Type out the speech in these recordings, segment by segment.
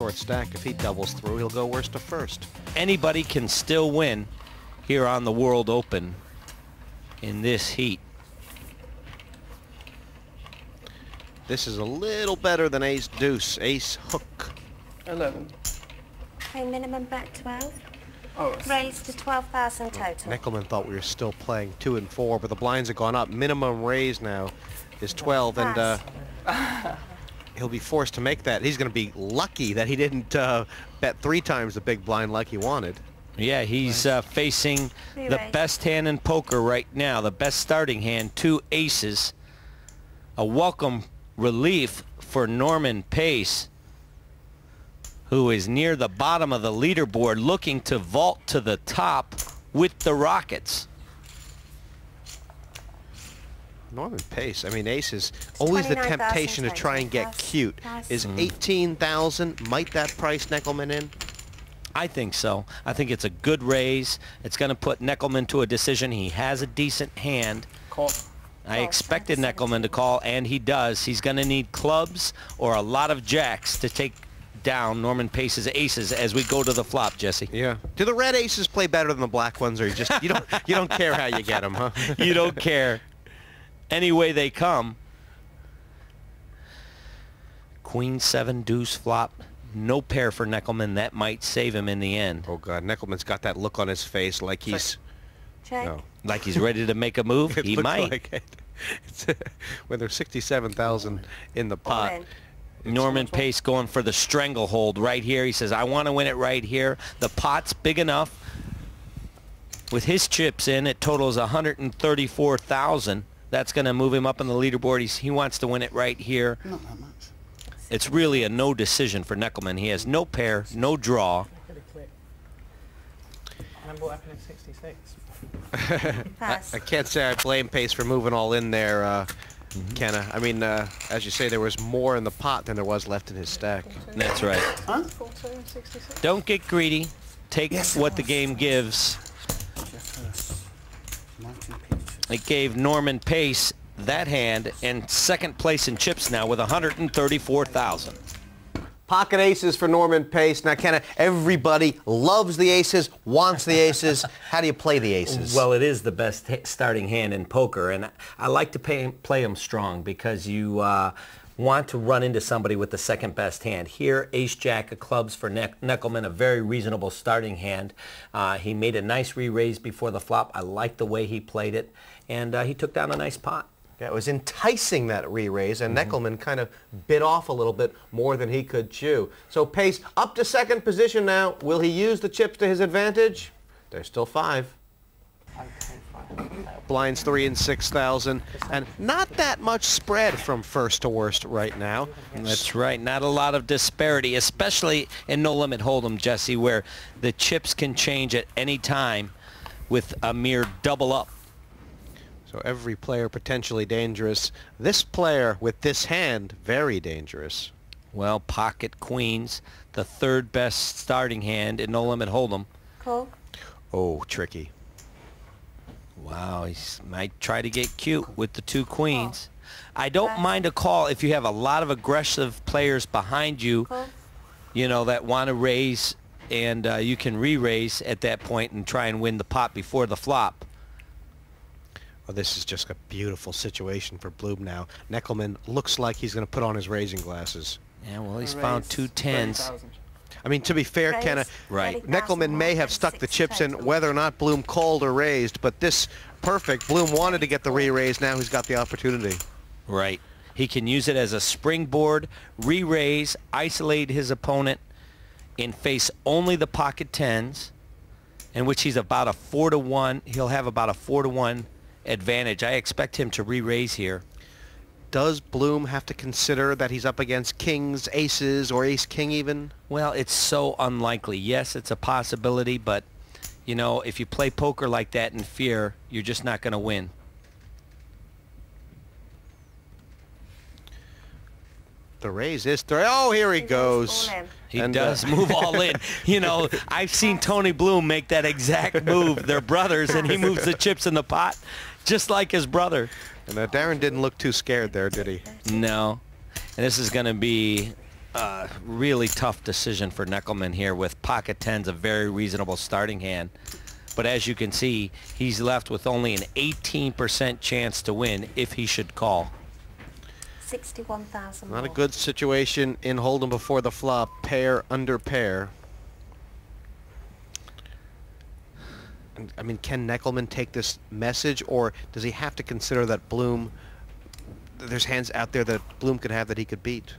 short stack. If he doubles through, he'll go worst to first. Anybody can still win here on the World Open in this heat. This is a little better than ace deuce, ace hook. 11. Okay, minimum bet 12. Oh, Raised to 12,000 total. Neckelman thought we were still playing 2 and 4, but the blinds have gone up. Minimum raise now is 12, and he'll be forced to make that. He's going to be lucky that he didn't bet 3 times the big blind like he wanted. Yeah, he's facing the Re-raise. best hand in poker right now, the best starting hand, 2 aces. A welcome relief for Norman Pace, who is near the bottom of the leaderboard looking to vault to the top with the Rockets. Norman Pace, I mean, ace is always the 29,000 temptation to try and get total. cute. Is 18,000, might that price Neckelman in? I think so. I think it's a good raise. It's going to put Neckelman to a decision. He has a decent hand. call. I expected Neckelman to call, and he does. He's going to need clubs or a lot of jacks to take down Norman Pace's aces as we go to the flop, Jesse. Yeah. Do the red aces play better than the black ones, or you just you don't care how you get them, huh? You don't care. Any way they come. Queen 7 deuce flop. No pair for Neckelman. That might save him in the end. Oh God, Neckelman's got that look on his face like he's Check. no. Like he's ready to make a move. It He looks might. like it. It's, when there's 67,000 in the All pot. in. Norman Pace going for the stranglehold right here. He says, I want to win it right here. The pot's big enough. With his chips in, it totals 134,000. That's going to move him up on the leaderboard. He wants to win it right here. Not that much. It's really a no decision for Neckelman. He has no pair, no draw. And what happened in 66? Pass. I can't say I blame Pace for moving all in there, Kenna. I mean, as you say, there was more in the pot than there was left in his stack. That's right. Huh? 14, 66? Don't get greedy. Take Yes, it what the was. game gives. Mighty pictures. It gave Norman Pace that hand and second place in chips now with 134,000. Pocket aces for Norman Pace. Now, Kenna, everybody loves the aces, wants the aces. How do you play the aces? Well, it is the best starting hand in poker, and I like to play them strong because you want to run into somebody with the second best hand. Here, ace-jack of clubs for Neckelman, a very reasonable starting hand. He made a nice re-raise before the flop. I like the way he played it, and he took down a nice pot. Yeah, it was enticing, that re-raise, and Neckelman kind of bit off a little bit more than he could chew. So Pace up to second position now. Will he use the chips to his advantage? There's still 5. Okay, fine. Blinds 3 and 6,000, and not that much spread from first to worst right now. That's right. Not a lot of disparity, especially in No Limit Hold'em, Jesse, where the chips can change at any time with a mere double up. So every player potentially dangerous. This player with this hand, very dangerous. Well, pocket queens, the third best starting hand in No Limit Hold'em. Call. Oh, tricky. Wow, he might try to get cute with the 2 queens. I don't mind a call if you have a lot of aggressive players behind you, Call. you know, that want to raise, and you can re-raise at that point and try and win the pot before the flop. Oh, this is just a beautiful situation for Bloom now. Neckelman looks like he's going to put on his raising glasses. Yeah, well, he's found 2 10s. 30,000. I mean, to be fair, Raise, Kenna, Right. 30,000 Neckelman may have stuck the chips in whether or not Bloom called or raised, but this perfect. Bloom wanted to get the re-raise. Now he's got the opportunity. Right. He can use it as a springboard, re-raise, isolate his opponent, and face only the pocket 10s, in which he's about a 4-to-1. He'll have about a 4-to-1 advantage. I expect him to re-raise here. Does Bloom have to consider that he's up against kings, aces, or ace-king even? Well, it's so unlikely. Yes, it's a possibility, but, you know, if you play poker like that in fear, you're just not going to win. The raise is oh, here he goes. All in. He And, does move all in. You know, I've seen Tony Bloom make that exact move. They're brothers, and he moves the chips in the pot just like his brother. And Darren didn't look too scared there, did he? No. And this is going to be Really tough decision for Neckelman here with pocket tens, a very reasonable starting hand. But as you can see, he's left with only an 18% chance to win if he should call. 61,000 Not a more. good situation in Hold'em before the flop. Pair under pair. And, I mean, can Neckelman take this message, or does he have to consider that Bloom, there's hands out there that Bloom could have that he could beat?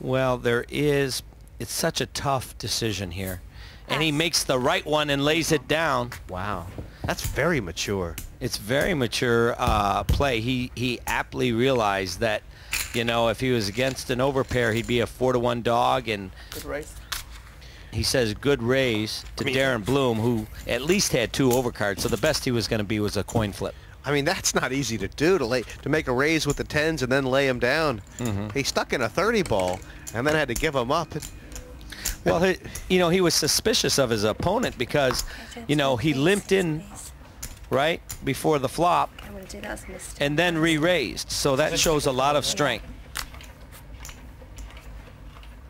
Well, there is. It's such a tough decision here. And he makes the right one and lays it down. Wow. That's very mature. It's very mature play. He aptly realized that, you know, if he was against an overpair, he'd be a 4-to-1 dog. And Good race. he says good raise to Darren Bloom, who at least had 2 overcards. So the best he was going to be was a coin flip. I mean, that's not easy to do, to make a raise with the 10s and then lay him down. He stuck in a 30 ball and then had to give him up. Well, you know, he was suspicious of his opponent because, you know, he limped in right before the flop I'm going to do that as a mistake. and then re-raised. So that shows a lot of strength.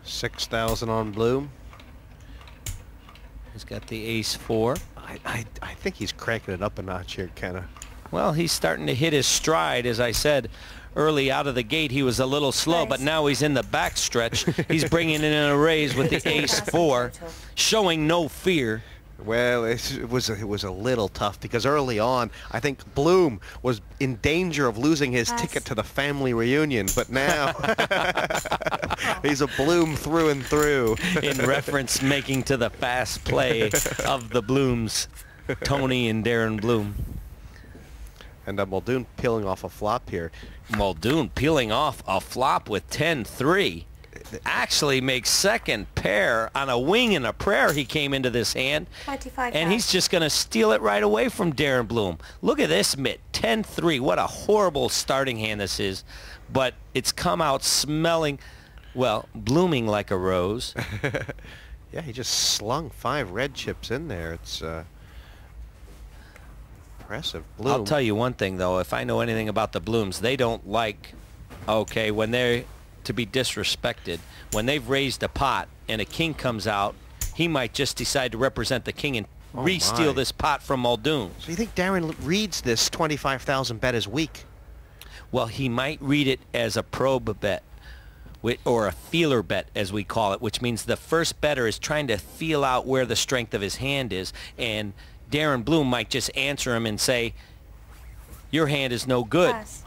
6,000 on Bloom. He's got the ace-4. I think he's cranking it up a notch here, Kenna. Well, he's starting to hit his stride. As I said, early out of the gate, he was a little slow, but now he's in the back stretch. He's bringing in a raise with the ace-4, showing no fear. Well, it was a little tough because early on, I think Bloom was in danger of losing his ticket to the family reunion, but now he's a Bloom through and through. In reference making to the fast play of the Blooms, Tony and Darren Bloom. And Muldoon peeling off a flop here. Muldoon peeling off a flop with 10-3. Actually makes second pair on a wing and a prayer. He came into this hand. 25,000. And he's just going to steal it right away from Darren Bloom. Look at this mitt, 10-3. What a horrible starting hand this is. But it's come out smelling, well, blooming like a rose. Yeah, he just slung 5 red chips in there. It's impressive. Bloom. I'll tell you one thing, though. If I know anything about the Blooms, they don't like, okay, when they're to be disrespected. When they've raised a pot and a king comes out, he might just decide to represent the king and re-steal this pot from Muldoon. So you think Darren reads this 25,000 bet as weak? Well, he might read it as a probe bet, or a feeler bet, as we call it, which means the first bettor is trying to feel out where the strength of his hand is, and Darren Bloom might just answer him and say, your hand is no good. Pass.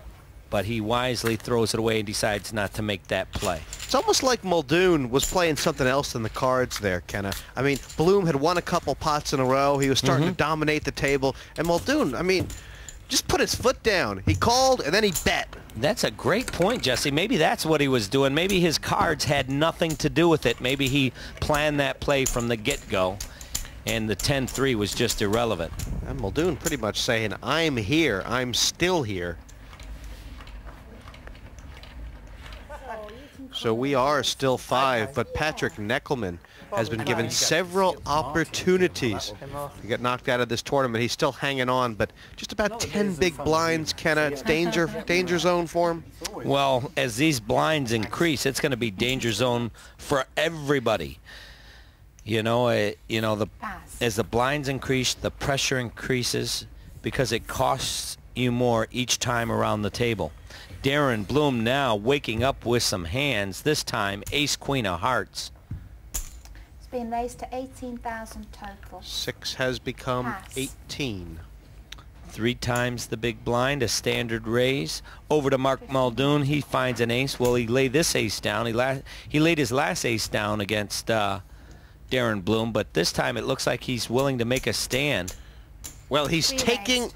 But he wisely throws it away and decides not to make that play. It's almost like Muldoon was playing something else than the cards there, Kenna. I mean, Bloom had won a couple pots in a row. He was starting to dominate the table. And Muldoon, I mean, just put his foot down. He called and then he bet. That's a great point, Jesse. Maybe that's what he was doing. Maybe his cards had nothing to do with it. Maybe he planned that play from the get-go, and the 10-3 was just irrelevant. And Muldoon pretty much saying, I'm here. I'm still here. So we are still 5, but Patrick Neckelman has been given several opportunities to get knocked out of this tournament. He's still hanging on, but just about 10 big blinds, Kenna. It's danger zone for him. Well, as these blinds increase, it's going to be danger zone for everybody. You know, as the blinds increase, the pressure increases because it costs you more each time around the table. Darren Bloom now waking up with some hands, this time ace-queen of hearts. It's been raised to 18,000 total. 6 has become Pass. 18. 3 times the big blind, a standard raise. Over to Mark Muldoon, he finds an ace. Well, he laid this ace down. He laid his last ace down against Darren Bloom, but this time it looks like he's willing to make a stand. Well, he's taking...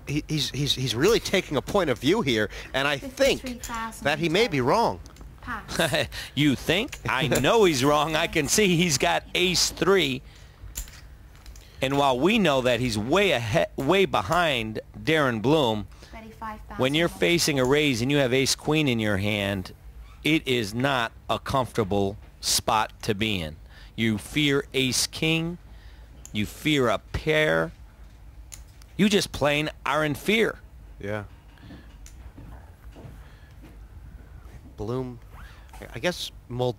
He's really taking a point of view here, and I think that he may be wrong. Pass. You think? I know he's wrong. I can see he's got ace-3. And while we know that he's way behind Darren Bloom, 35,000 when you're more. facing a raise and you have ace-queen in your hand, it is not a comfortable spot to be in. You fear ace-king. You fear a pair. You just plain are in fear. Yeah. Bloom I guess Muldoon